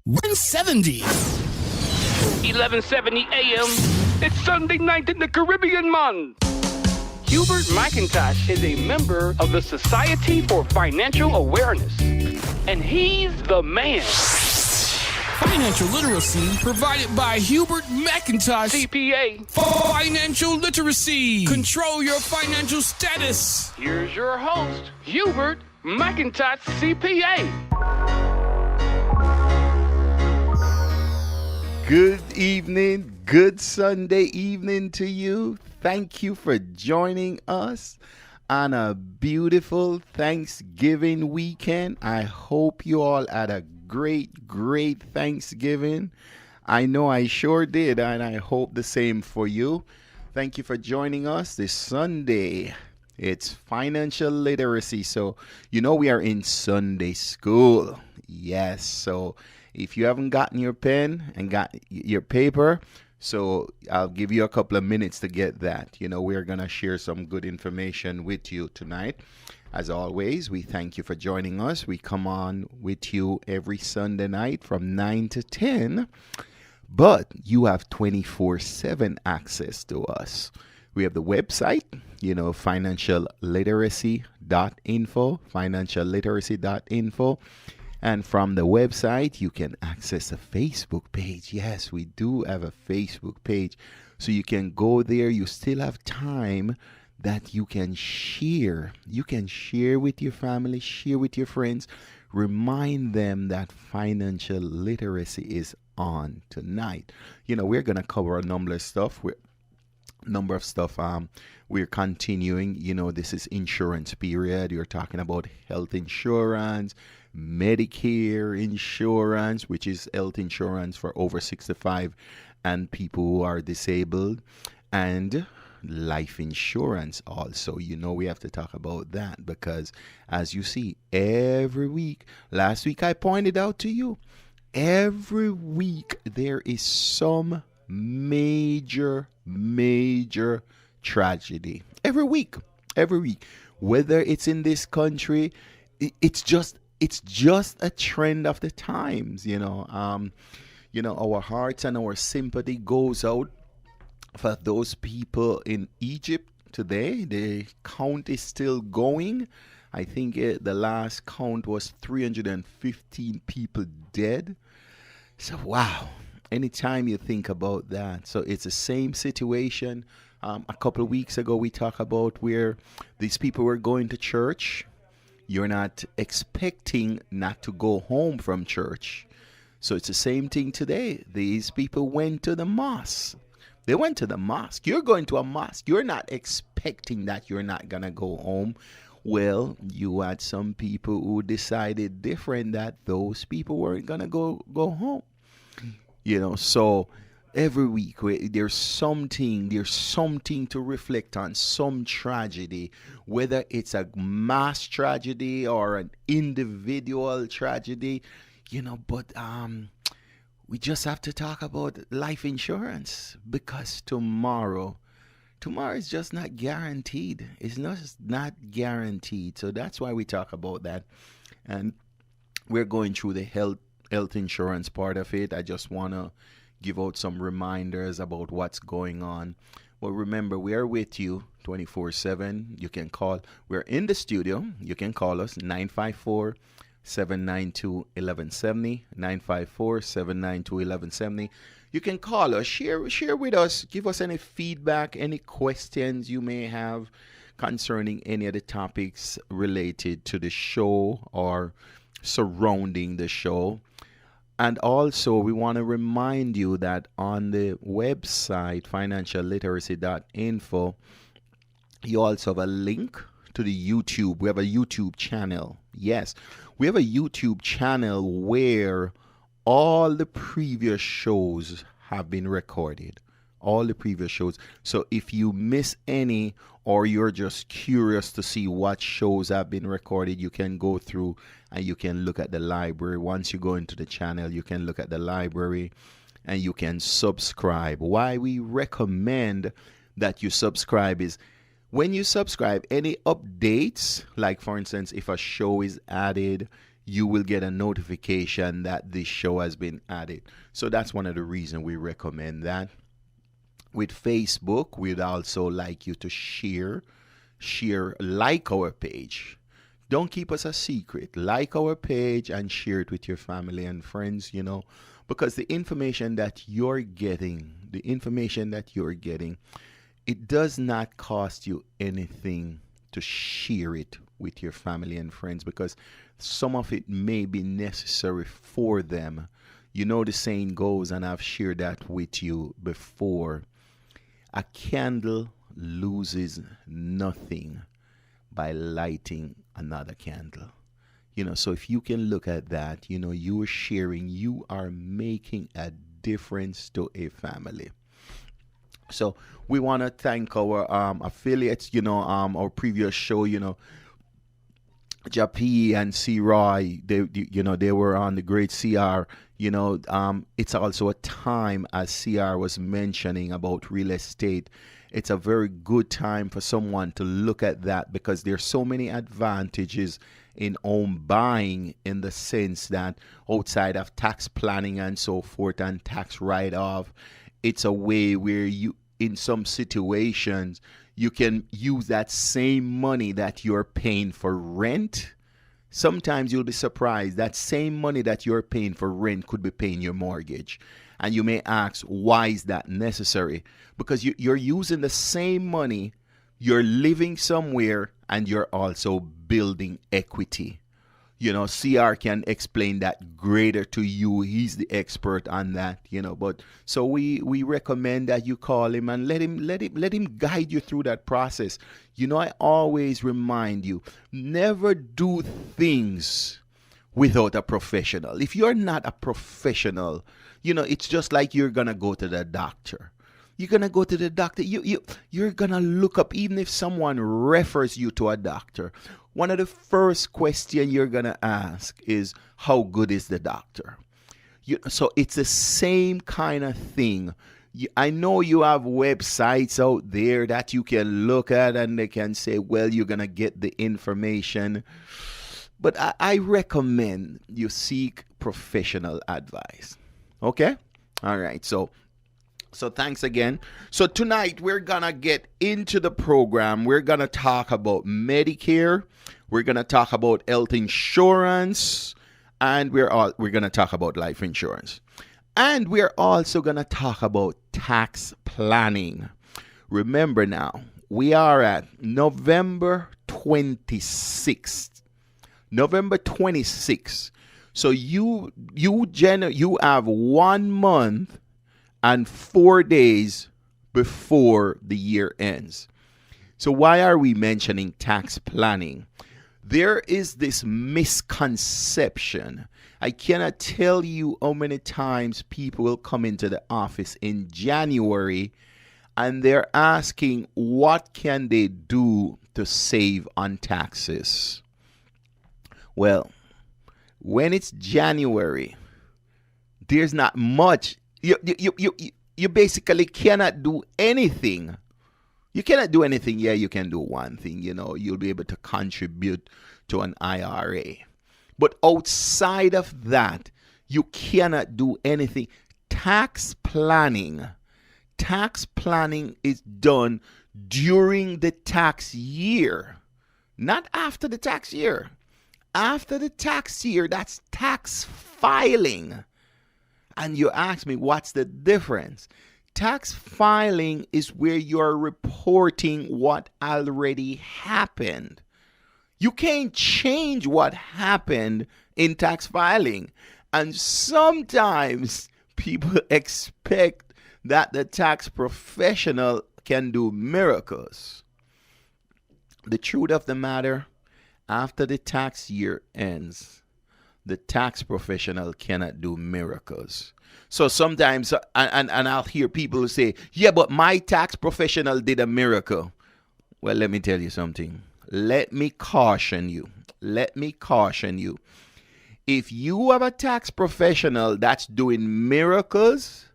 170. 1170 a.m. It's Sunday night in the Caribbean, man. Hubert McIntosh is a member of the Society for Financial Awareness, and he's the man. Financial literacy provided by Hubert McIntosh, CPA. Financial literacy. Control your financial status. Here's your host, Hubert McIntosh, CPA. Good evening, good Sunday evening to you. Thank you for joining us on a beautiful Thanksgiving weekend. I hope you all had a great Thanksgiving. I know I sure did, and I hope the same for you. Thank you for joining us this Sunday. It's financial literacy. So, we are in Sunday school. Yes, so if you haven't gotten your pen and got your paper, so I'll give you a couple of minutes to get that. We're going to share some good information with you tonight. As always, we thank you for joining us. We come on with you every Sunday night from 9 to 10, but you have 24/7 access to us. We have the website, financialliteracy.info. And from the website, you can access a Facebook page. Yes, we do have a Facebook page. So you can go there. You still have time that you can share. You can share with your family, share with your friends. Remind them that financial literacy is on tonight. We're going to cover a number of stuff. We're continuing. This is insurance period. You're talking about health insurance, Medicare insurance, which is health insurance for over 65 and people who are disabled, and life insurance also. We have to talk about that because, as you see, every week, last week I pointed out to you, every week there is some major tragedy. Every week, whether it's in this country, it's just a trend of the times. Our hearts and our sympathy goes out for those people in Egypt today. The count is still going. I think the last count was 315 people dead. So wow, anytime you think about that. So it's the same situation. A couple of weeks ago we talked about where these people were going to church. You're not expecting not to go home from church. So it's the same thing today. These people went to the mosque. They went to the mosque. You're going to a mosque. You're not expecting that you're not going to go home. Well, you had some people who decided different, that those people weren't going to go home. So every week there's something to reflect on, some tragedy, whether it's a mass tragedy or an individual tragedy, but we just have to talk about life insurance, because tomorrow is just not guaranteed. It's not guaranteed. So that's why we talk about that. And we're going through the health insurance part of it. I just want to give out some reminders about what's going on. Well, remember, we are with you 24/7. You can call. We're in the studio. You can call us 954-792-1170, 954-792-1170. You can call us, share with us, give us any feedback, any questions you may have concerning any of the topics related to the show or surrounding the show. And also, we want to remind you that on the website, financialliteracy.info, you also have a link to the YouTube. We have a YouTube channel. Yes, we have a YouTube channel where all the previous shows have been recorded. All the previous shows. So if you miss any, or you're just curious to see what shows have been recorded, you can go through and you can look at the library. Once you go into the channel, you can look at the library and you can subscribe. Why we recommend that you subscribe is when you subscribe, any updates, like for instance, if a show is added, you will get a notification that this show has been added. So that's one of the reasons we recommend that. With Facebook, we'd also like you to like our page. Don't keep us a secret. Like our page and share it with your family and friends, because the information that you're getting, it does not cost you anything to share it with your family and friends, because some of it may be necessary for them. The saying goes, and I've shared that with you before, a candle loses nothing by lighting another candle. So if you can look at that, you are sharing, you are making a difference to a family. So we want to thank our affiliates, our previous show, Japi and C. Roy, they were on the great CR. It's also a time, as CR was mentioning about real estate, it's a very good time for someone to look at that, because there's so many advantages in home buying, in the sense that outside of tax planning and so forth and tax write-off, it's a way where you, in some situations, you can use that same money that you're paying for rent. Sometimes you'll be surprised that same money that you're paying for rent could be paying your mortgage. And you may ask, why is that necessary? Because you're using the same money, you're living somewhere, and you're also building equity. CR can explain that greater to you. He's the expert on that, But so we recommend that you call him and let him guide you through that process. I always remind you, never do things without a professional. If you're not a professional, it's just like you're gonna go to the doctor. You're gonna go to the doctor. You're gonna look up, even if someone refers you to a doctor. One of the first questions you're gonna ask is, how good is the doctor? So it's the same kind of thing. I know you have websites out there that you can look at and they can say, well, you're gonna get the information. But I recommend you seek professional advice. Okay? All right. So thanks again. So tonight we're going to get into the program. We're going to talk about Medicare. We're going to talk about health insurance. And we're going to talk about life insurance. And we're also going to talk about tax planning. Remember now, we are at November 26th. November 26th. So you have 1 month and 4 days before the year ends. So why are we mentioning tax planning? There is this misconception. I cannot tell you how many times people will come into the office in January and they're asking, what can they do to save on taxes? Well, when it's January, there's not much. You basically cannot do anything. You cannot do anything. Yeah, you can do one thing. You'll be able to contribute to an IRA. But outside of that, you cannot do anything. Tax planning is done during the tax year, not after the tax year. After the tax year, that's tax filing. And you ask me, what's the difference? Tax filing is where you're reporting what already happened. You can't change what happened in tax filing. And sometimes people expect that the tax professional can do miracles. The truth of the matter, after the tax year ends, the tax professional cannot do miracles. So sometimes, and I'll hear people say, yeah, but my tax professional did a miracle. Well, let me tell you something. Let me caution you. If you have a tax professional that's doing miracles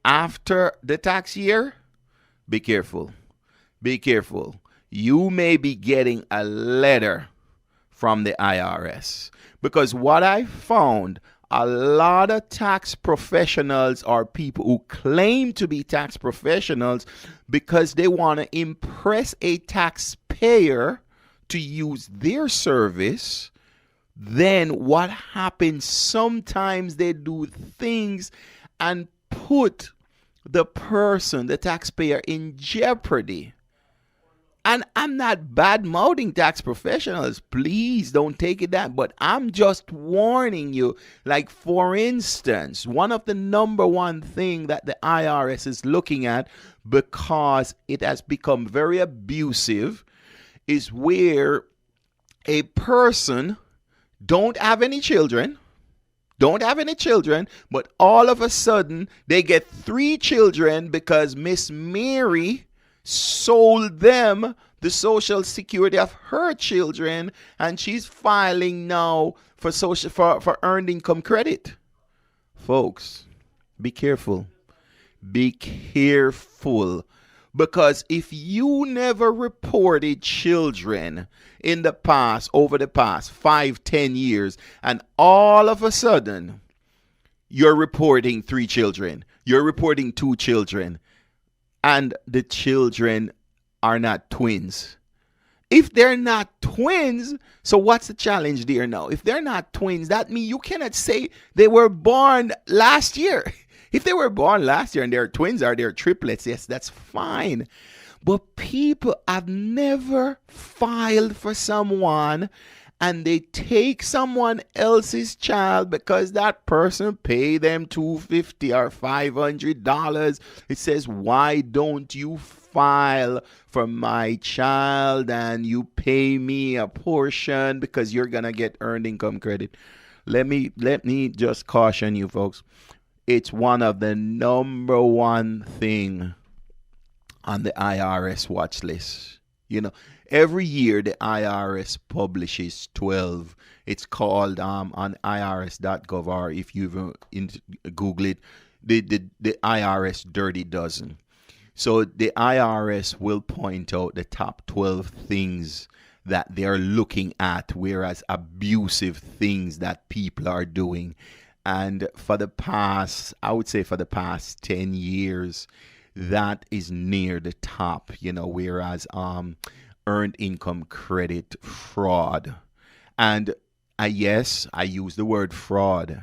after the tax year, be careful. You may be getting a letter from the IRS. Because what I found, a lot of tax professionals are people who claim to be tax professionals because they want to impress a taxpayer to use their service. Then what happens, sometimes they do things and put the person, the taxpayer, in jeopardy. And I'm not bad-mouthing tax professionals. Please don't take it that. But I'm just warning you. Like, for instance, one of the number one thing that the IRS is looking at, because it has become very abusive, is where a person don't have any children, but all of a sudden they get 3 children because Miss Mary sold them the social security of her children, and she's filing now for earned income credit. Folks, be careful. Be careful. Because if you never reported children in the past, over the past 5-10 years, and all of a sudden you're reporting 3 children, you're reporting 2 children, and the children are not twins. If they're not twins, so what's the challenge there now? If they're not twins, that means you cannot say they were born last year. If they were born last year and they're twins or they're triplets, yes, that's fine. But people have never filed for someone and they take someone else's child because that person paid them $250 or $500. It says, why don't you file for my child and you pay me a portion because you're going to get earned income credit? Let me just caution you folks. It's one of the number one thing on the IRS watch list. You know, every year the IRS publishes 12. It's called on irs.gov, or if you Google it, the IRS Dirty Dozen. So the IRS will point out the top 12 things that they're looking at, whereas abusive things that people are doing. And for the past, I would say for the past 10 years, that is near the top, you know, whereas earned income credit fraud. And yes, I use the word fraud.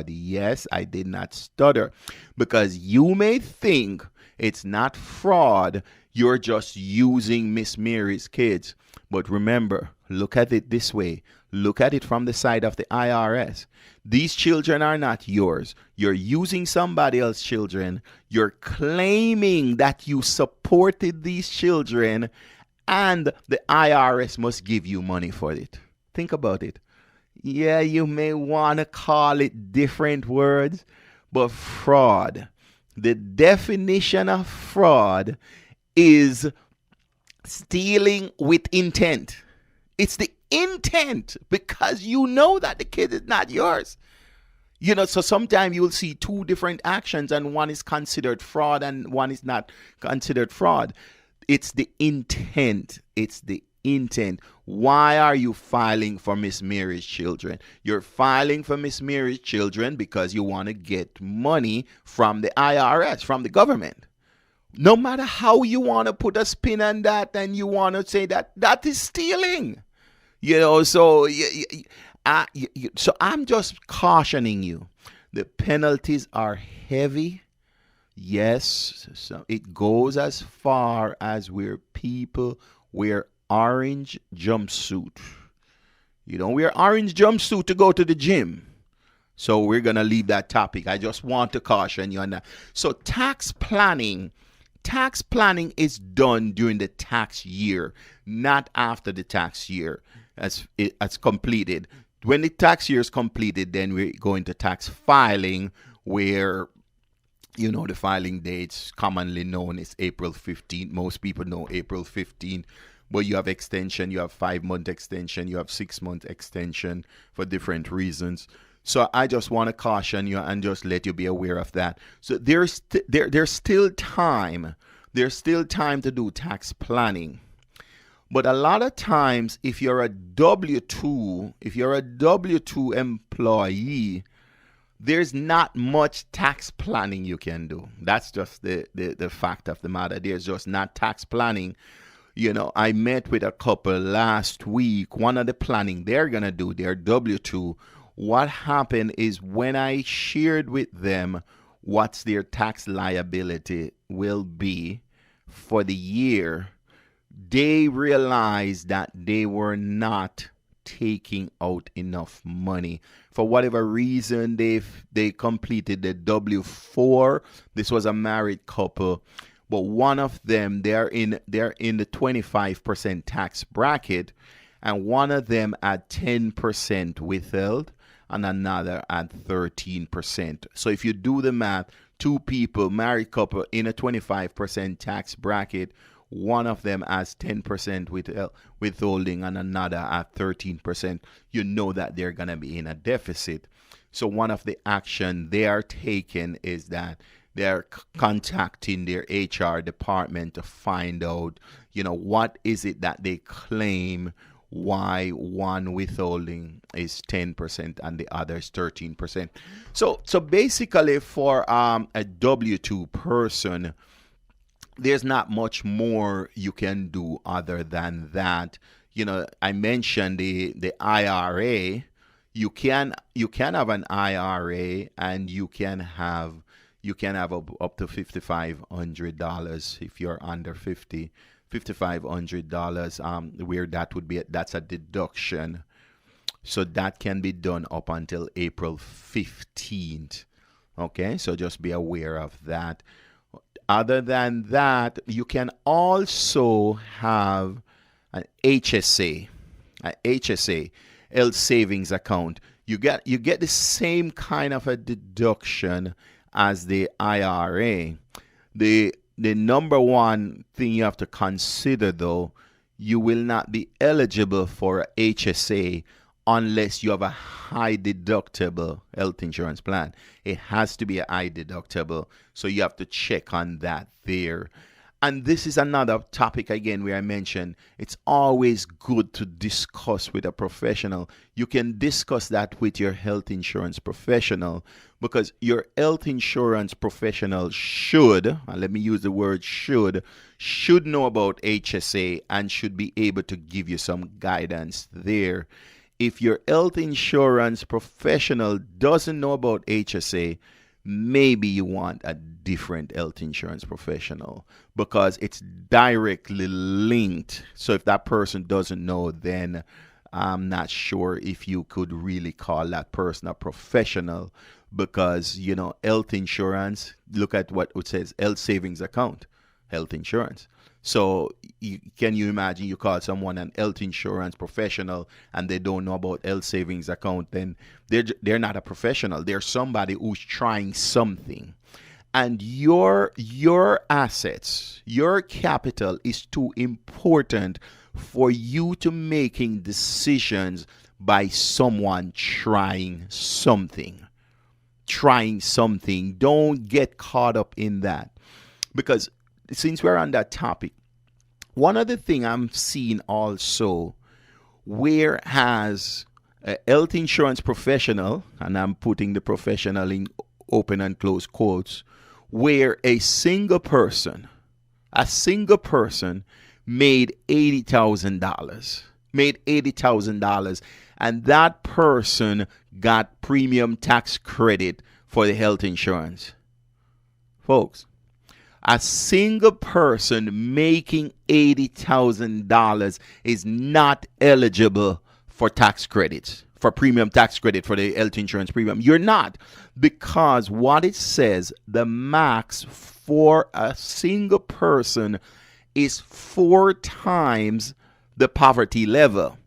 Yes, I did not stutter, because you may think it's not fraud. You're just using Miss Mary's kids. But remember, look at it this way. Look at it from the side of the IRS. These children are not yours. You're using somebody else's children. You're claiming that you supported these children, and the IRS must give you money for it. Think about it. Yeah, you may want to call it different words, but fraud. The definition of fraud is stealing with intent. It's the intent, because you know that the kid is not yours. You know, so sometimes you'll see 2 different actions and one is considered fraud and one is not considered fraud. It's the intent. Why are you filing for Miss Mary's children? You're filing for Miss Mary's children because you want to get money from the IRS, from the government. No matter how you want to put a spin on that and you want to say that is stealing. You know, so I'm just cautioning you. The penalties are heavy. Yes, so it goes as far as where people wear orange jumpsuit. You don't wear orange jumpsuit to go to the gym. So we're going to leave that topic. I just want to caution you on that. So tax planning is done during the tax year, not after the tax year as it's completed. When the tax year is completed, then we go into tax filing, where, you know, the filing dates commonly known as April 15th. Most people know April 15th. But you have extension, you have 5-month extension, you have 6-month extension for different reasons. So I just want to caution you and just let you be aware of that. So there's still time. There's still time to do tax planning. But a lot of times, if you're a W-2 employee, there's not much tax planning you can do. That's just the fact of the matter. There's just not tax planning. I met with a couple last week. One of the planning they're going to do, their W-2, what happened is when I shared with them what's their tax liability will be for the year, they realized that they were not taking out enough money. For whatever reason, they completed the W-4. This was a married couple, but one of them, they're in the 25% tax bracket, and one of them at 10% withheld and another at 13%. So if you do the math, two people, married couple in a 25% tax bracket, one of them has 10% withholding and another at 13%, you know that they're going to be in a deficit. So one of the action they are taking is that they're contacting their HR department to find out, what is it that they claim why one withholding is 10% and the other is 13%. So basically for a W-2 person, there's not much more you can do other than that. I mentioned the IRA. You can have an IRA, and you can have up to $5,500 if you're under 50. $5,500, where that's a deduction. So that can be done up until April 15th. Okay, so just be aware of that. Other than that, you can also have an HSA, health savings account. You get the same kind of a deduction as the IRA. The number one thing you have to consider, though, you will not be eligible for a HSA unless you have a high deductible health insurance plan. It has to be a high deductible, so you have to check on that there. And this is another topic, again, where I mentioned it's always good to discuss with a professional. You can discuss that with your health insurance professional, because your health insurance professional should, and let me use the word should know about HSA and should be able to give you some guidance there. If your health insurance professional doesn't know about HSA, maybe you want a different health insurance professional, because it's directly linked. So if that person doesn't know, then I'm not sure if you could really call that person a professional, because, health insurance, look at what it says, health savings account, health insurance. So can you imagine you call someone an health insurance professional and they don't know about health savings account? Then they're not a professional. They're somebody who's trying something. And your assets, your capital is too important for you to making decisions by someone trying something. Don't get caught up in that. Because since we're on that topic, one other thing I'm seeing also, where has a health insurance professional, and I'm putting the professional in open and close quotes, where a single person made $80,000, and that person got premium tax credit for the health insurance. Folks, a single person making $80,000 is not eligible for tax credits, for premium tax credit for the health insurance premium. You're not, because what it says, the max for a single person is 4 times the poverty level.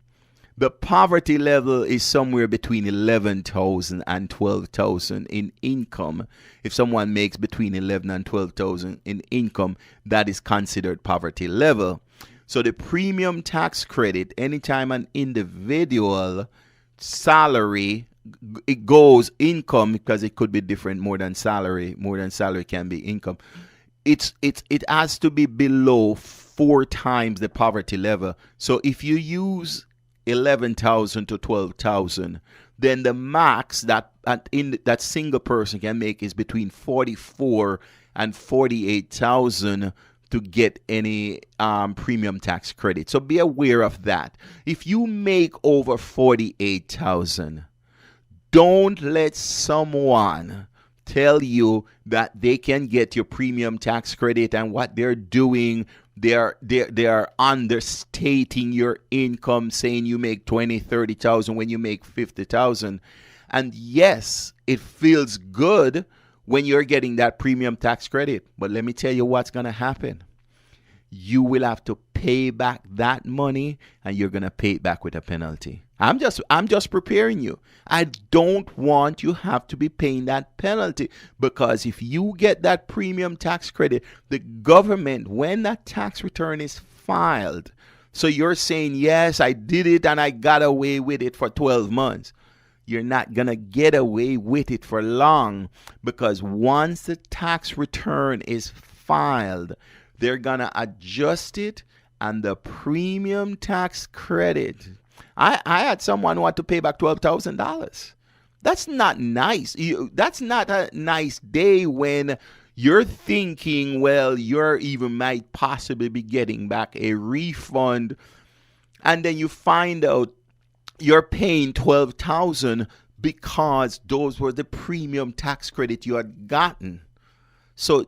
The poverty level is somewhere between $11,000 and $12,000 in income. If someone makes between $11,000 and $12,000 in income, that is considered poverty level. So the premium tax credit, anytime an individual salary, it goes income, because it could be different, more than salary can be income. It has to be below 4 times the poverty level. So if you use 11,000 to 12,000, then the max that that single person can make is between 44 and 48,000 to get any premium tax credit. So be aware of that. If you make over 48,000, don't let someone tell you that they can get your premium tax credit, and what they're doing, they are understating your income, saying you make 20, 30,000 when you make 50,000. And yes, it feels good when you're getting that premium tax credit, but let me tell you what's going to happen. You will have to pay back that money, and you're going to pay it back with a penalty. I'm just preparing you. I don't want you have to be paying that penalty, because if you get that premium tax credit, the government, when that tax return is filed, so you're saying, yes, I did it and I got away with it for 12 months. You're not going to get away with it for long, because once the tax return is filed, they're going to adjust it, and the premium tax credit. I had someone who had to pay back $12,000. That's not nice. That's not a nice day when you're thinking, well, you're even might possibly be getting back a refund, and then you find out you're paying $12,000 because those were the premium tax credit you had gotten. So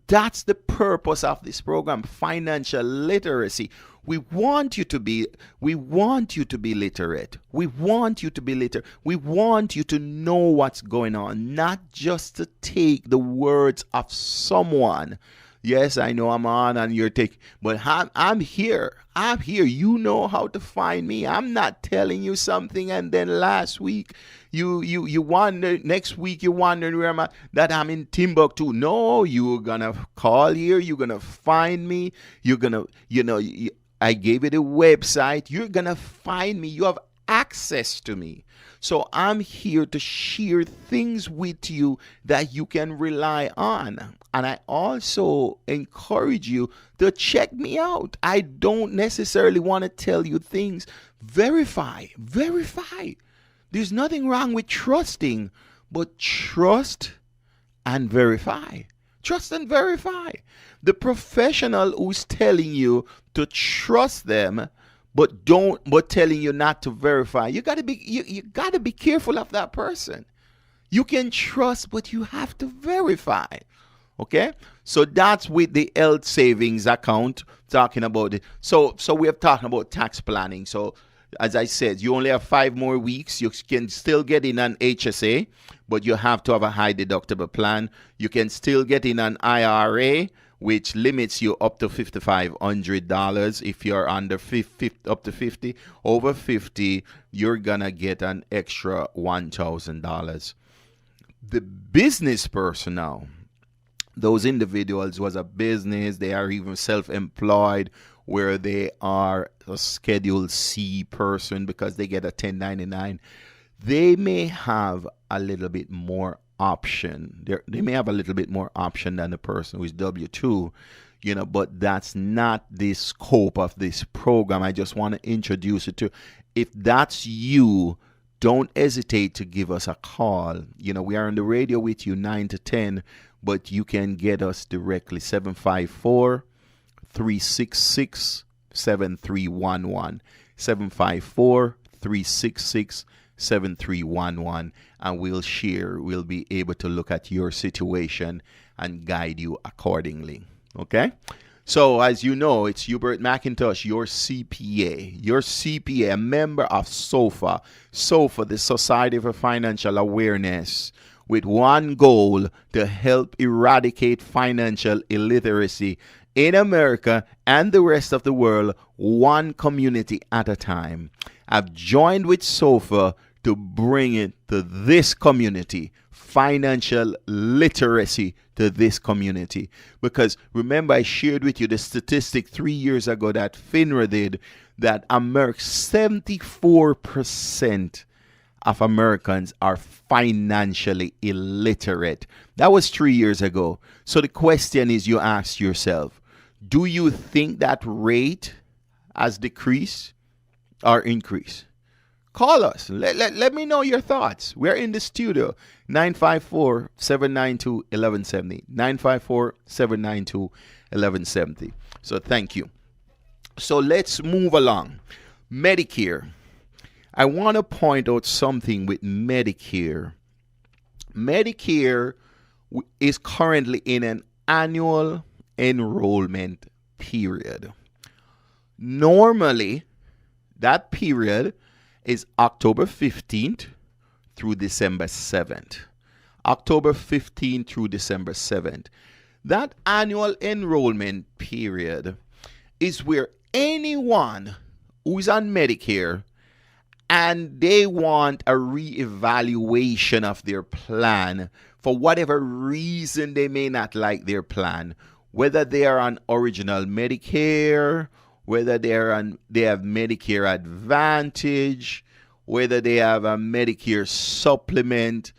that's the purpose of this program, financial literacy. We want you to be literate. We want you to be literate. We want you to know what's going on, not just to take the words of someone. Yes, I know I'm on and you're taking, but I'm here. I'm here. You know how to find me. I'm not telling you something and then last week you wonder, next week you wonder where am I, that I'm in Timbuktu. No, you're gonna call here. You're gonna find me. You're gonna, I gave you the website. You're gonna find me. You have access to me. So I'm here to share things with you that you can rely on. And I also encourage you to check me out. I don't necessarily want to tell you things. Verify. There's nothing wrong with trusting, but trust and verify. Trust and verify. The professional who's telling you to trust them, but telling you not to verify. You gotta be careful of that person. You can trust, but you have to verify. Okay, so that's with the health savings account, talking about it. So we are talking about tax planning. So as I said, you only have 5 more weeks. You can still get in an HSA, but you have to have a high deductible plan. You can still get in an IRA, which limits you up to $5,500 if you're under 50, up to 50. Over 50, you're gonna get an extra $1,000. The business person now, those individuals was a business, they are even self-employed, where they are a Schedule C person because they get a 1099. They may have a little bit more option. They may have a little bit more option than the person who is W-2, but that's not the scope of this program. I just want to introduce it to. If that's you, don't hesitate to give us a call. We are on the radio with you 9 to 10, but you can get us directly 754-366-7311. 754-366-7311, and we'll be able to look at your situation and guide you accordingly. Okay? So as you know, it's Hubert McIntosh, your CPA, a member of SOFA, the Society for Financial Awareness, with one goal: to help eradicate financial illiteracy in America and the rest of the world, one community at a time. I've joined with SOFA to bring it to this community, financial literacy to this community. Because remember, I shared with you the statistic 3 years ago that FINRA did, that 74% of Americans are financially illiterate. That was 3 years ago. So the question is, you ask yourself, Do you think that rate has decreased or increased? Call us. Let me know your thoughts. We're in the studio. 954-792-1170. 954-792-1170. So thank you. So let's move along. Medicare. I want to point out something with Medicare. Medicare is currently in an annual enrollment period. Normally, that period is October 15th through December 7th. October 15th through December 7th. That annual enrollment period is where anyone who is on Medicare and they want a reevaluation of their plan for whatever reason they may not like their plan, whether they are on original Medicare, whether they have Medicare Advantage, whether they have a Medicare supplement.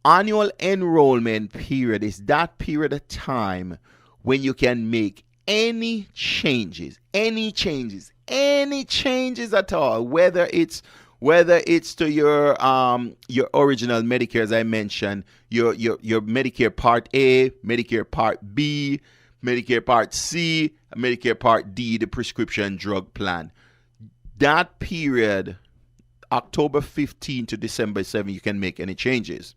Annual enrollment period is that period of time when you can make any changes at all, whether it's to your original Medicare, as I mentioned, your Medicare Part A, Medicare Part B, Medicare Part C, Medicare Part D, the prescription drug plan. That period, October 15 to December 7, you can make any changes.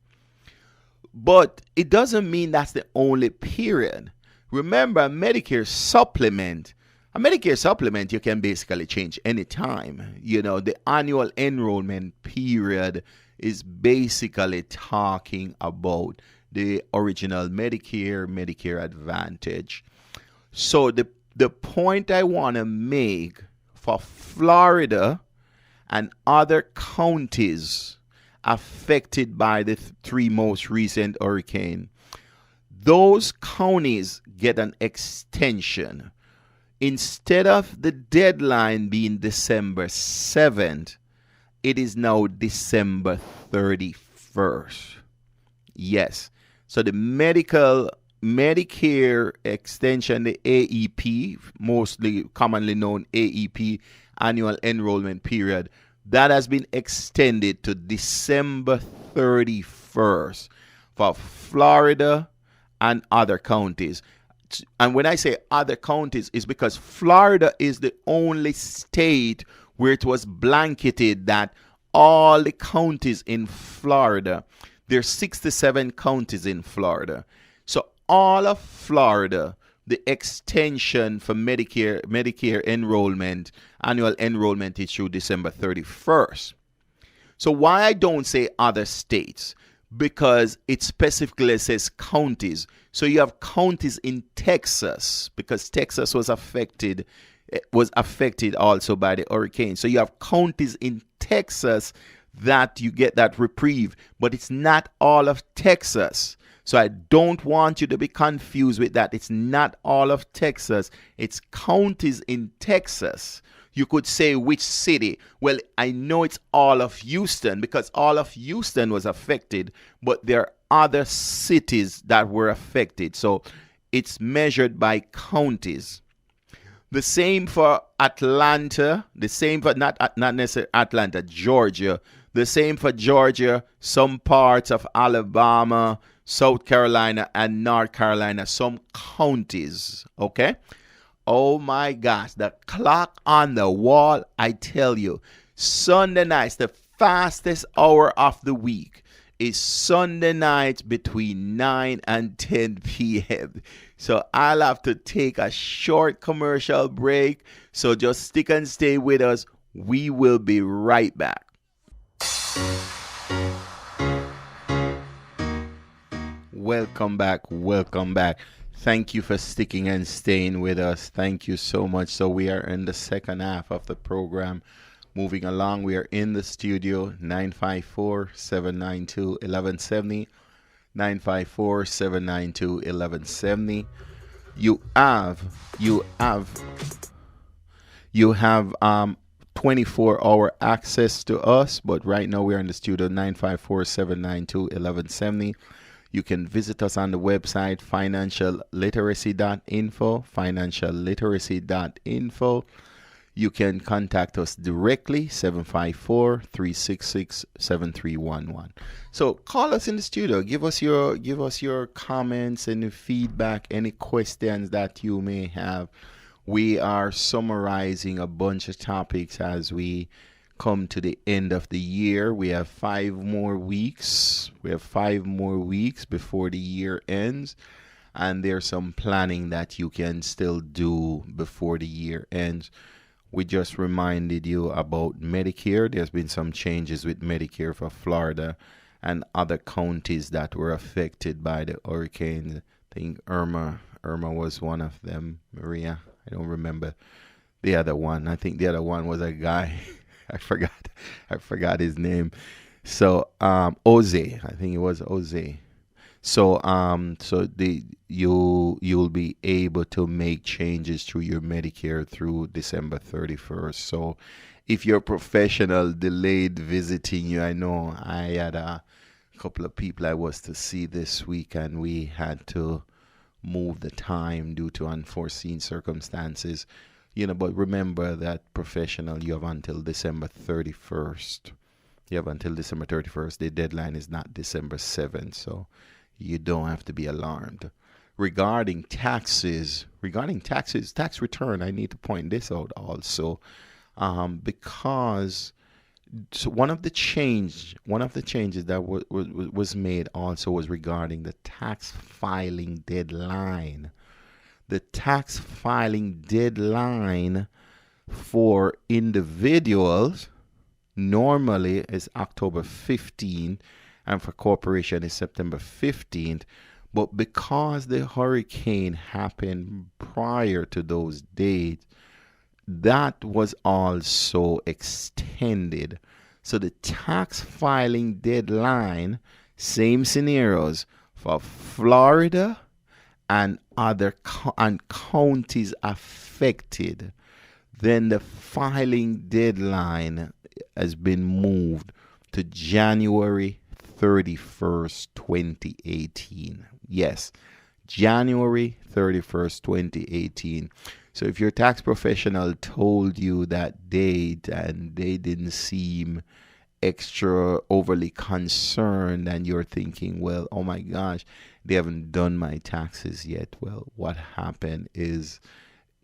But it doesn't mean that's the only period. Remember, a Medicare supplement you can basically change anytime. You know, the annual enrollment period is basically talking about the original Medicare, Medicare Advantage. So the point I want to make for Florida and other counties affected by the three most recent hurricanes, those counties get an extension. Instead of the deadline being December 7th, it is now December 31st. Yes. So the Medicare extension, the AEP, mostly commonly known AEP, annual enrollment period, that has been extended to December 31st for Florida and other counties. And when I say other counties, it's because Florida is the only state where it was blanketed that all the counties in Florida, there's 67 counties in Florida. So all of Florida, the extension for Medicare enrollment, annual enrollment is through December 31st. So why I don't say other states? Because it specifically says counties. So you have counties in Texas, because Texas was affected also by the hurricane. So you have counties in Texas that you get that reprieve, but it's not all of Texas. So I don't want you to be confused with that. It's not all of Texas. It's counties in Texas. You could say which city. Well, I know it's all of Houston because all of Houston was affected, but there are other cities that were affected. So it's measured by counties. The same for Atlanta. The same for not necessarily Atlanta, Georgia. The same for Georgia, some parts of Alabama, South Carolina, and North Carolina, some counties. Okay? Oh my gosh, the clock on the wall, I tell you. Sunday nights, the fastest hour of the week is Sunday night between 9 and 10 p.m. So I'll have to take a short commercial break. So just stick and stay with us. We will be right back. Welcome back. Welcome back. Thank you for sticking and staying with us. Thank you so much. So we are in the second half of the program. Moving along, we are in the studio, 954-792-1170. 954-792-1170. You have 24-hour access to us, but right now we're in the studio, 954-792-1170. You can visit us on the website financialliteracy.info, financialliteracy.info. You can contact us directly, 754-366-7311. So call us in the studio. Give us your comments, any feedback, any questions that you may have. We are summarizing a bunch of topics as we come to the end of the year. We have 5 more weeks. We have 5 more weeks before the year ends. And there's some planning that you can still do before the year ends. We just reminded you about Medicare. There's been some changes with Medicare for Florida and other counties that were affected by the hurricane. I think Irma was one of them. Maria, I don't remember the other one. I think the other one was a guy. I forgot his name. So Jose, I think it was Jose. So you'll be able to make changes through your Medicare through December 31st. So if your professional delayed visiting you, I know I had a couple of people I was to see this week, and we had to move the time due to unforeseen circumstances. But remember that professional, you have until December 31st. You have until December 31st. The deadline is not December 7th, so you don't have to be alarmed. Regarding tax return, I need to point this out also, because one of the changes that was made also was regarding the tax filing deadline. The tax filing deadline for individuals normally is October 15th, and for corporation is September 15th. But because the hurricane happened prior to those dates, that was also extended. So the tax filing deadline, same scenarios for Florida and other counties affected, then the filing deadline has been moved to January 31st, 2018. Yes, January 31st, 2018. So if your tax professional told you that date and they didn't seem extra overly concerned, and you're thinking, well, oh my gosh, they haven't done my taxes yet. Well, what happened is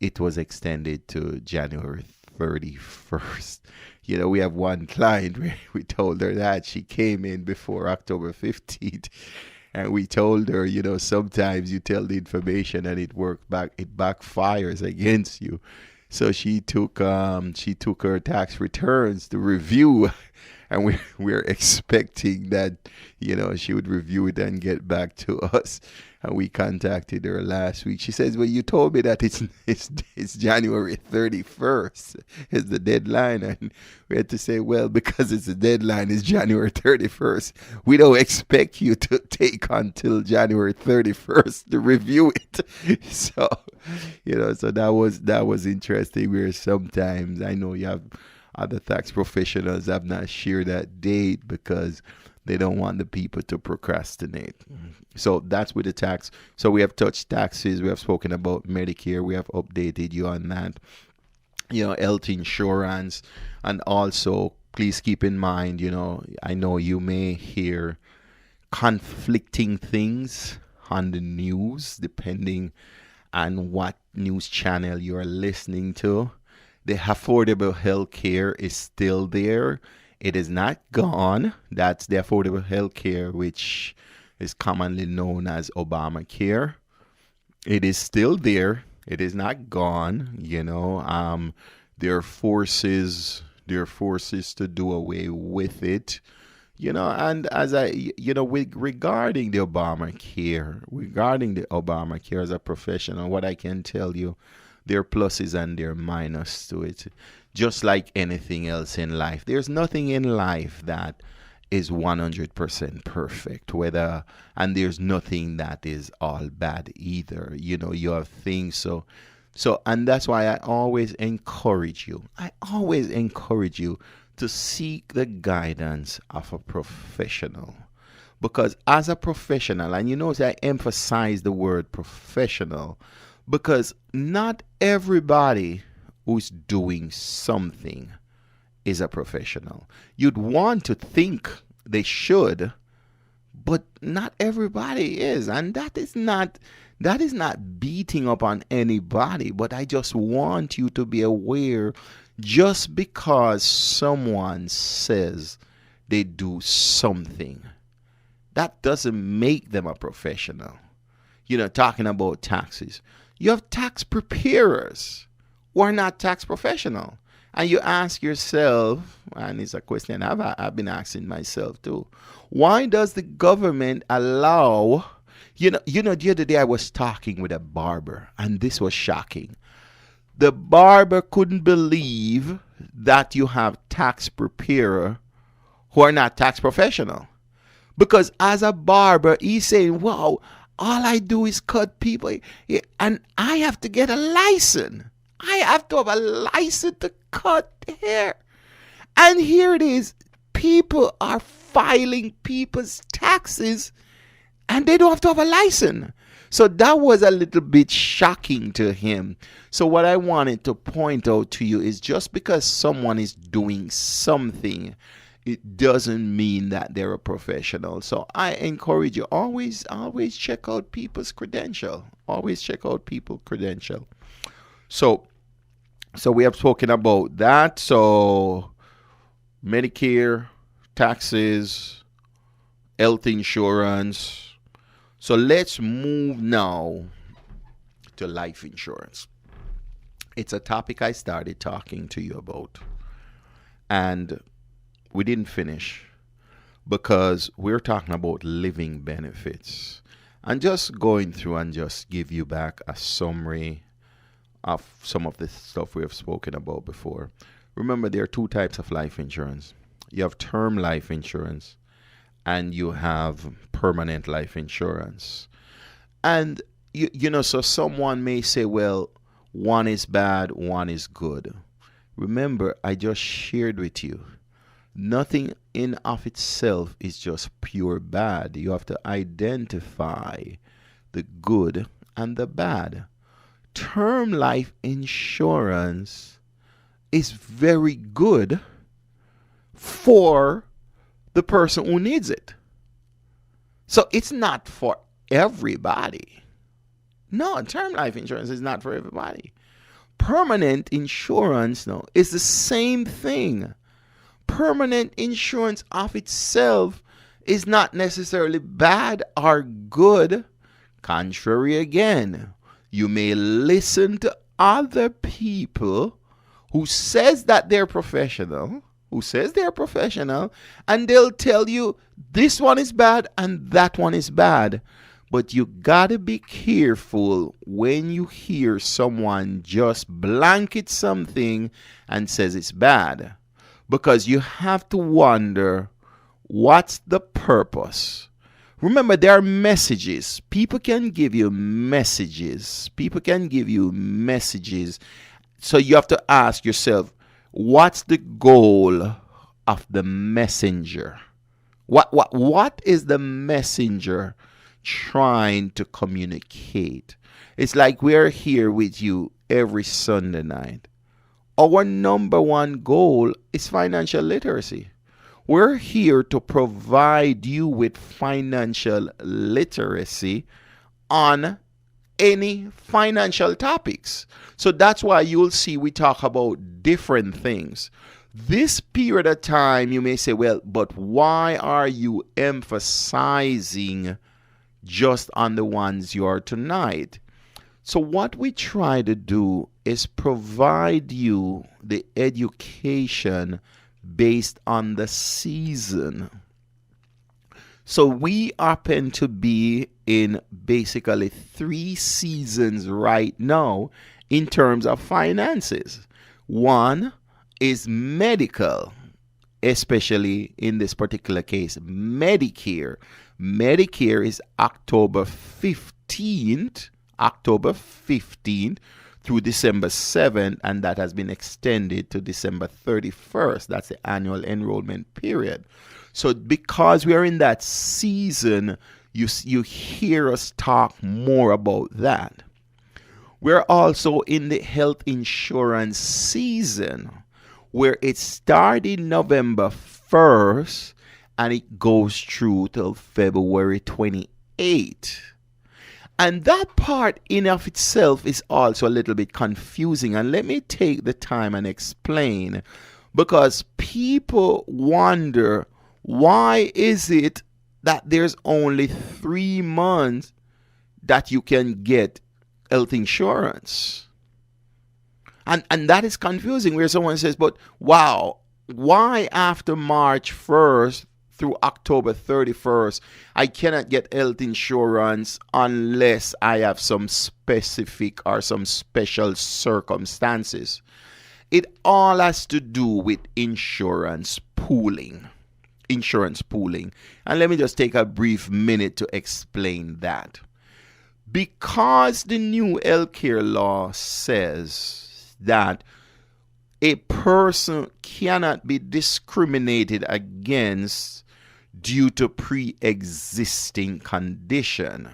it was extended to January 31st. We have one client where we told her that she came in before October 15th, and we told her, sometimes you tell the information and it backfires against you. So she took her tax returns to review, and we're expecting that she would review it and get back to us. And we contacted her last week. She says, well, you told me that it's January 31st is the deadline. And we had to say, well, because it's the deadline, it's January 31st. We don't expect you to take until January 31st to review it. So, so that was interesting, where sometimes I know you have other tax professionals have not shared that date because they don't want the people to procrastinate. So that's with the tax. So we have touched taxes. We have spoken about Medicare. We have updated you on that. Health insurance. And also, please keep in mind, I know you may hear conflicting things on the news, depending on what news channel you are listening to. The affordable health care is still there. It is not gone. That's the affordable health care, which is commonly known as Obamacare. It is still there. It is not gone. There are forces to do away with it. And as regarding the Obamacare as a professional, what I can tell you, there are pluses and there are minuses to it. Just like anything else in life, there's nothing in life that is 100% perfect. And there's nothing that is all bad either. You have things. So, and that's why I always encourage you to seek the guidance of a professional. Because as a professional, and you notice I emphasize the word professional, because not everybody who's doing something is a professional. You'd want to think they should, but not everybody is. And that is not beating up on anybody, but I just want you to be aware, just because someone says they do something, that doesn't make them a professional. Talking about taxes, you have tax preparers who are not tax professional. And you ask yourself, and it's a question I've been asking myself too, why does the government allow, the other day I was talking with a barber, and this was shocking. The barber couldn't believe that you have tax preparer who are not tax professional. Because as a barber, he's saying, wow, all I do is cut people, and I have to get a license. I have to have a license to cut hair. And here it is. People are filing people's taxes and they don't have to have a license. So that was a little bit shocking to him. So what I wanted to point out to you is, just because someone is doing something, it doesn't mean that they're a professional. So I encourage you, always check out people's credential. Always check out people's credential. So we have spoken about that. So Medicare, taxes, health insurance. So let's move now to life insurance. It's a topic I started talking to you about, and we didn't finish because we're talking about living benefits. And just going through and just give you back a summary of some of the stuff we have spoken about before. Remember, there are two types of life insurance. You have term life insurance and you have permanent life insurance. And so someone may say, well, one is bad, one is good. Remember, I just shared with you, nothing in of itself is just pure bad. You have to identify the good and the bad. Term life insurance is very good for the person who needs it. So it's not for everybody. No, term life insurance is not for everybody. Permanent insurance, no, is the same thing. Permanent insurance of itself is not necessarily bad or good. Contrary again, you may listen to other people who says that they're professional, and they'll tell you this one is bad and that one is bad. But you gotta be careful when you hear someone just blanket something and says it's bad, because you have to wonder, what's the purpose? Remember, there are messages. People can give you messages. So you have to ask yourself, what's the goal of the messenger? What is the messenger trying to communicate? It's like we're here with you every Sunday night. Our number one goal is financial literacy. We're here to provide you with financial literacy on any financial topics. So that's why you'll see we talk about different things. This period of time, you may say, well, but why are you emphasizing just on the ones you are tonight? So what we try to do is provide you the education based on the season. So we happen to be in basically 3 seasons right now in terms of finances. One is medical, especially in this particular case, Medicare. Medicare is October 15th through December 7th, and that has been extended to December 31st. That's the annual enrollment period. So because we are in that season, you hear us talk more about that. We're also in the health insurance season, where it started November 1st and it goes through till February 28th. And that part in of itself is also a little bit confusing. And let me take the time and explain, because people wonder, why is it that there's only 3 months that you can get health insurance? And that is confusing, where someone says, but wow, why after March 1st through October 31st, I cannot get health insurance unless I have some specific or some special circumstances? It all has to do with insurance pooling. Insurance pooling. And let me just take a brief minute to explain that. Because the new healthcare law says that a person cannot be discriminated against due to pre-existing condition.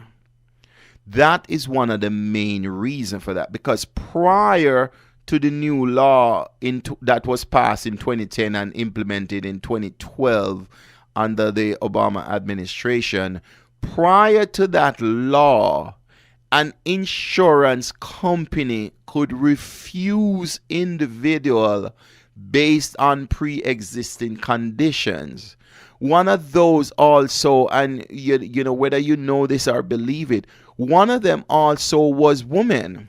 That is one of the main reasons for that, because prior to the new law that was passed in 2010 and implemented in 2012 under the Obama administration, prior to that law, an insurance company could refuse individual based on pre-existing conditions. One of those also, and you know, whether you know this or believe it, one of them also was women,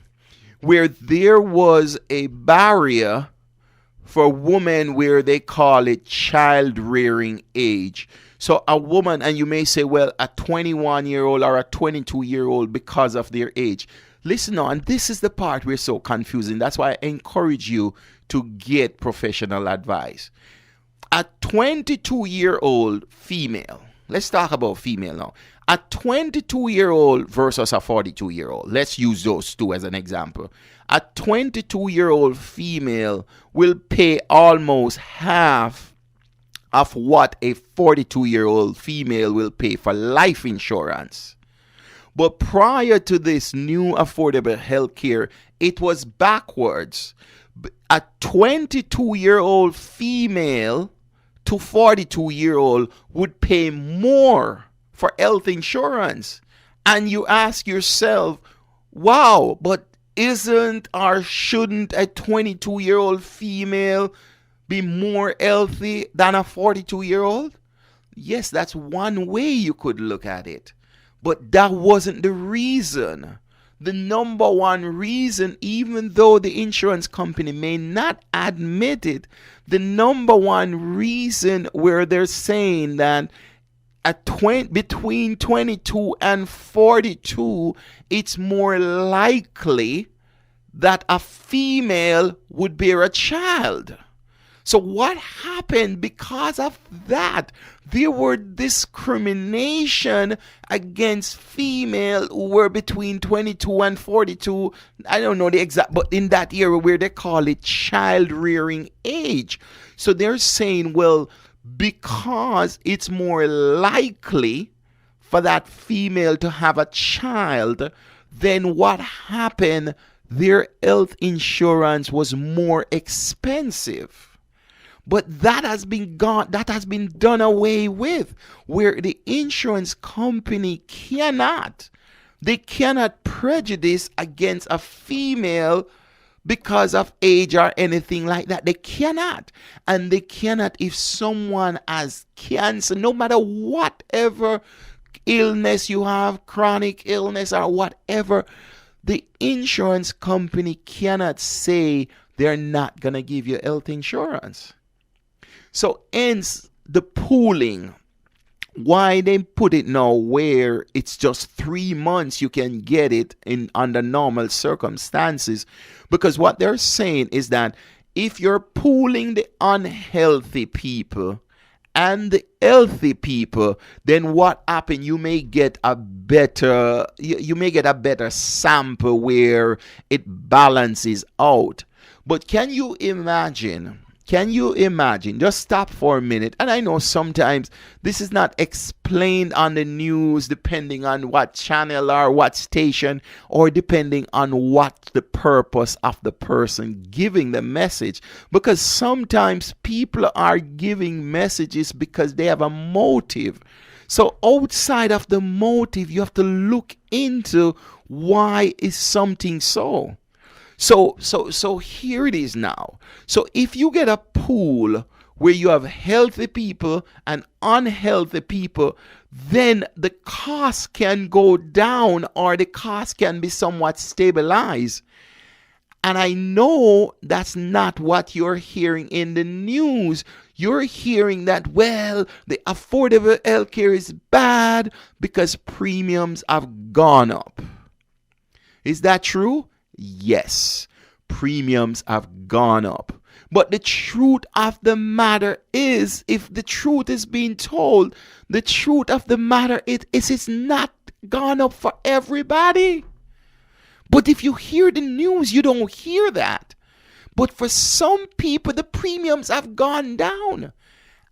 where there was a barrier for women where they call it child rearing age. So a woman, and you may say, well, a 21-year-old or a 22-year-old because of their age. Listen on, this is the part where it's so confusing. That's why I encourage you to get professional advice. A 22-year-old female, let's talk about female now. A 22-year-old versus a 42-year-old. Let's use those two as an example. A 22-year-old female will pay almost half of what a 42-year-old female will pay for life insurance. But prior to this new affordable health care, it was backwards. A 22-year-old female to 42-year-old would pay more for health insurance. And you ask yourself, wow, but isn't or shouldn't a 22-year-old female be more healthy than a 42-year-old? Yes, that's one way you could look at it. But that wasn't the reason. The number one reason, even though the insurance company may not admit it, the number one reason where they're saying that between 22 and 42, it's more likely that a female would bear a child. So what happened because of that? There were discrimination against female who were between 22 and 42. I don't know the exact, but in that era where they call it child rearing age. So they're saying, well, because it's more likely for that female to have a child, then what happened? Their health insurance was more expensive. But that has been done away with, where the insurance company cannot prejudice against a female because of age or anything like that. They cannot. And they cannot if someone has cancer, no matter whatever illness you have, chronic illness or whatever, the insurance company cannot say they're not going to give you health insurance. So hence the pooling, why they put it now where it's just 3 months you can get it in under normal circumstances, because what they're saying is that if you're pooling the unhealthy people and the healthy people, then what happens? You may get a better sample where it balances out. But can you imagine Can you imagine? Just stop for a minute. And I know sometimes this is not explained on the news depending on what channel or what station, or depending on what the purpose of the person giving the message. Because sometimes people are giving messages because they have a motive. So outside of the motive, you have to look into why is something so. So here it is now. So if you get a pool where you have healthy people and unhealthy people, then the cost can go down, or the cost can be somewhat stabilized. And I know that's not what you're hearing in the news. You're hearing that, well, the affordable healthcare is bad because premiums have gone up. Is that true? Yes, premiums have gone up. But the truth of the matter is, if the truth is being told, the truth of the matter is it's not gone up for everybody. But if you hear the news, you don't hear that. But for some people, the premiums have gone down.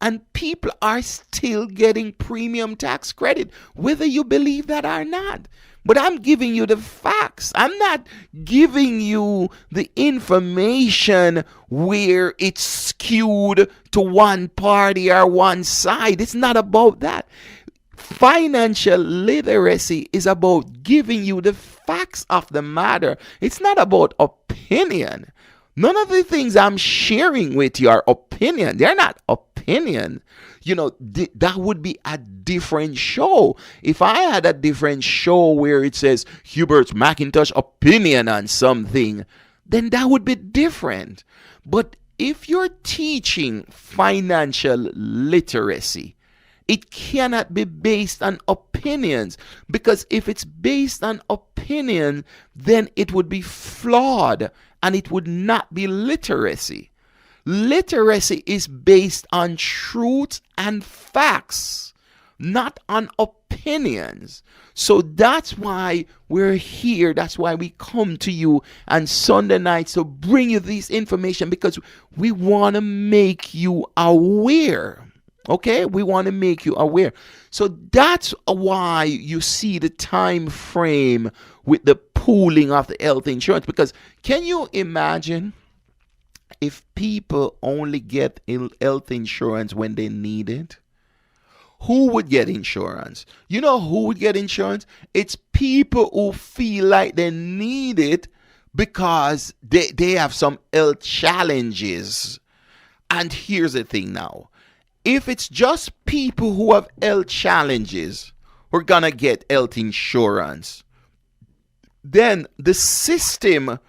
And people are still getting premium tax credit, whether you believe that or not. But I'm giving you the facts. I'm not giving you the information where it's skewed to one party or one side. It's not about that. Financial literacy is about giving you the facts of the matter. It's not about opinion. None of the things I'm sharing with you are opinion. They're not opinion. You know, that would be a different show. If I had a different show where it says Hubert McIntosh opinion on something, then that would be different. But if you're teaching financial literacy, it cannot be based on opinions, because if it's based on opinion, then it would be flawed and it would not be literacy. Literacy is based on truth and facts, not on opinions. So that's why we're here. That's why we come to you on Sunday nights to bring you this information, because we want to make you aware. Okay, we want to make you aware. So that's why you see the time frame with the pooling of the health insurance. Because can you imagine if people only get health insurance when they need it? Who would get insurance? You know who would get insurance? It's people who feel like they need it because they have some health challenges. And here's the thing now. If it's just people who have health challenges who are going to get health insurance, then the system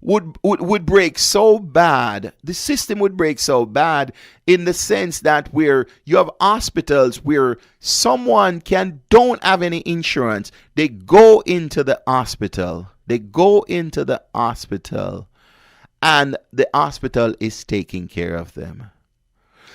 would break so bad. The system would break so bad in the sense that where you have hospitals where someone don't have any insurance. They go into the hospital. And the hospital is taking care of them.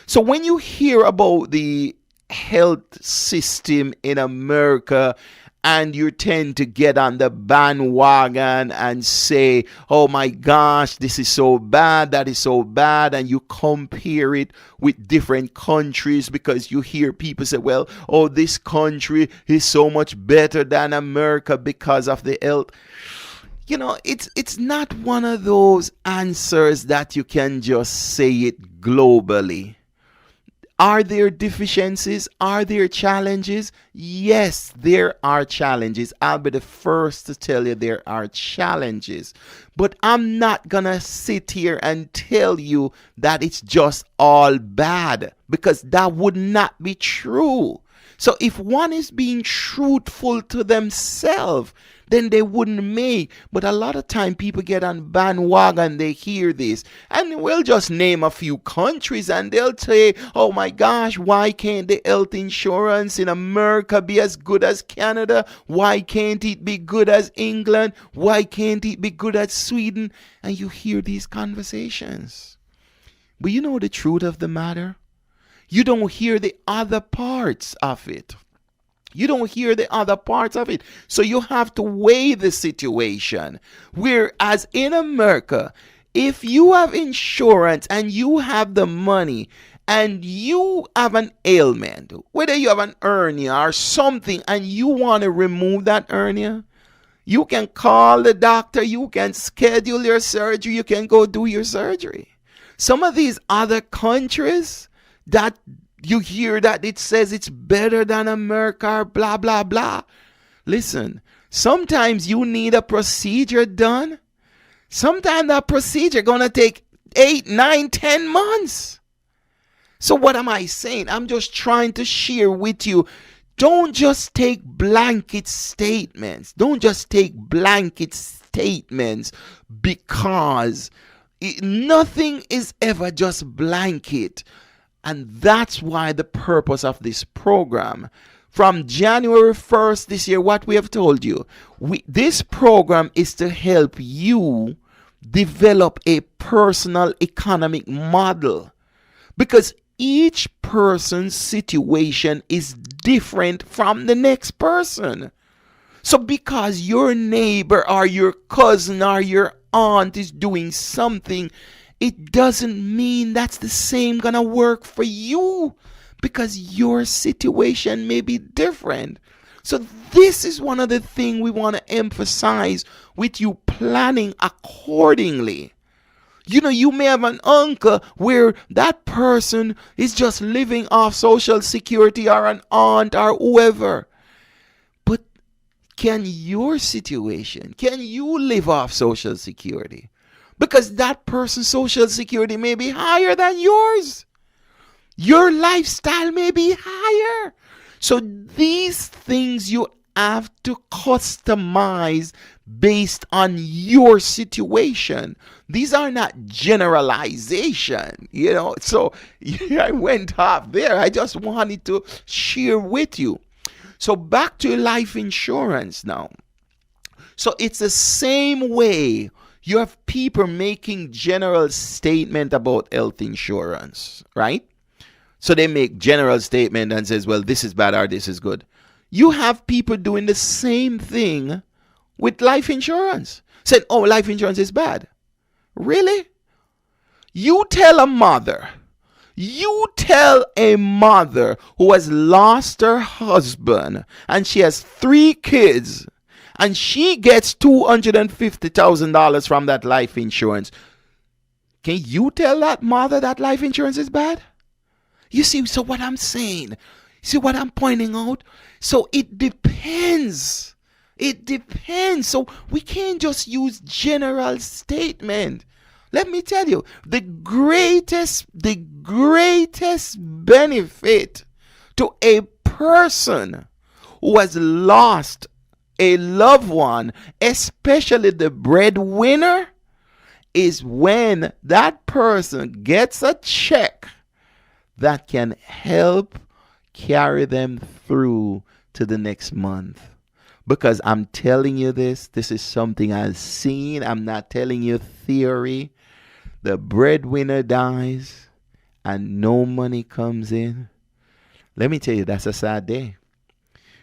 So when you hear about the health system in America and you tend to get on the bandwagon and say, oh my gosh, this is so bad, that is so bad, and you compare it with different countries because you hear people say, well, oh, this country is so much better than America because of the health. You know, it's not one of those answers that you can just say it globally. Are there deficiencies? Are there challenges? Yes, there are challenges. I'll be the first to tell you there are challenges. But I'm not going to sit here and tell you that it's just all bad, because that would not be true. So if one is being truthful to themselves, then they wouldn't make. But a lot of time people get on bandwagon, they hear this, and we'll just name a few countries and they'll say, oh my gosh, why can't the health insurance in America be as good as Canada? Why can't it be good as England? Why can't it be good as Sweden? And you hear these conversations. But you know the truth of the matter? You don't hear the other parts of it. So you have to weigh the situation. Whereas in America, if you have insurance and you have the money and you have an ailment, whether you have an hernia or something, and you want to remove that hernia, you can call the doctor, you can schedule your surgery, you can go do your surgery. Some of these other countries that you hear that it says it's better than America, blah, blah, blah. Listen, sometimes you need a procedure done. Sometimes that procedure going to take 8, 9, 10 months. So what am I saying? I'm just trying to share with you. Don't just take blanket statements. Don't just take blanket statements, because nothing is ever just blanket. And that's why the purpose of this program, from January 1st this year, what we have told you, this program is to help you develop a personal economic model, because each person's situation is different from the next person. So because your neighbor or your cousin or your aunt is doing something, it doesn't mean that's the same gonna work for you, because your situation may be different. So this is one of the things we want to emphasize with you planning accordingly. You know, you may have an uncle where that person is just living off Social Security, or an aunt or whoever. But can you live off Social Security? Because that person's Social Security may be higher than yours. Your lifestyle may be higher. So these things you have to customize based on your situation. These are not generalization, So I went off there. I just wanted to share with you. So back to life insurance now. So it's the same way. You have people making general statement about health insurance, right? So they make general statement and says, well, this is bad or this is good. You have people doing the same thing with life insurance. Saying, oh, life insurance is bad. Really? You tell a mother who has lost her husband and she has 3 kids and she gets $250,000 from that life insurance. Can you tell that mother that life insurance is bad? You see, so what I'm saying, see what I'm pointing out? So it depends. It depends. So we can't just use general statement. Let me tell you, the greatest benefit to a person who has lost a loved one, especially the breadwinner, is when that person gets a check that can help carry them through to the next month. Because I'm telling you this is something I've seen. I'm not telling you theory. The breadwinner dies and no money comes in. Let me tell you, that's a sad day.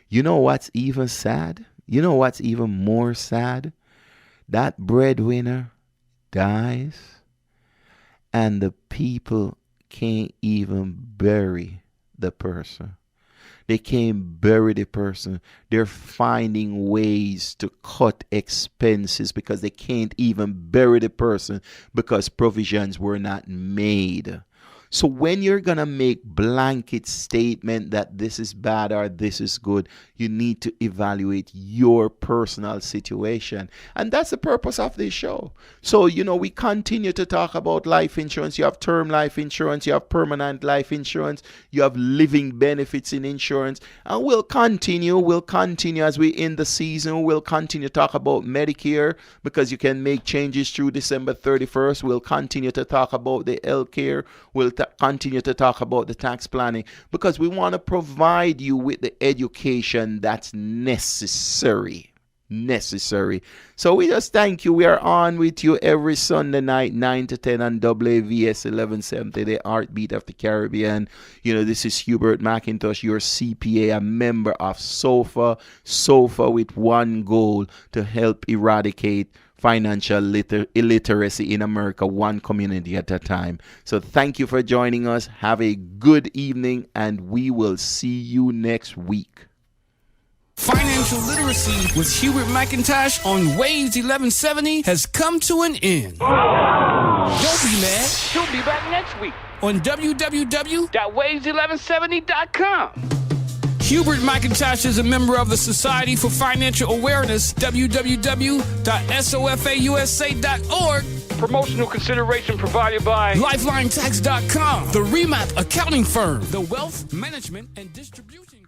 You know what's even sad? You know what's even more sad? That breadwinner dies and the people can't even bury the person. They can't bury the person. They're finding ways to cut expenses because they can't even bury the person because provisions were not made. So when you're going to make blanket statement that this is bad or this is good, you need to evaluate your personal situation. And that's the purpose of this show. So, we continue to talk about life insurance. You have term life insurance. You have permanent life insurance. You have living benefits in insurance. And we'll continue as we end the season. We'll continue to talk about Medicare because you can make changes through December 31st. We'll continue to talk about the healthcare. We'll continue to talk about the tax planning because we want to provide you with the education that's necessary. So we just thank you. We are on with you every Sunday night, 9 to 10 on WVS 1170, the Heartbeat of the Caribbean. This is Hubert McIntosh, your CPA, a member of SOFA with one goal: to help eradicate financial illiteracy in America, one community at a time. So thank you for joining us. Have a good evening, and we will see you next week. Financial literacy with Hubert McIntosh on Waves 1170 has come to an end. Don't be mad. She'll be back next week On www.waves1170.com. Hubert McIntosh is a member of the Society for Financial Awareness, www.sofaUSA.org. Promotional consideration provided by LifelineTax.com, the Remap Accounting Firm, the Wealth Management and Distribution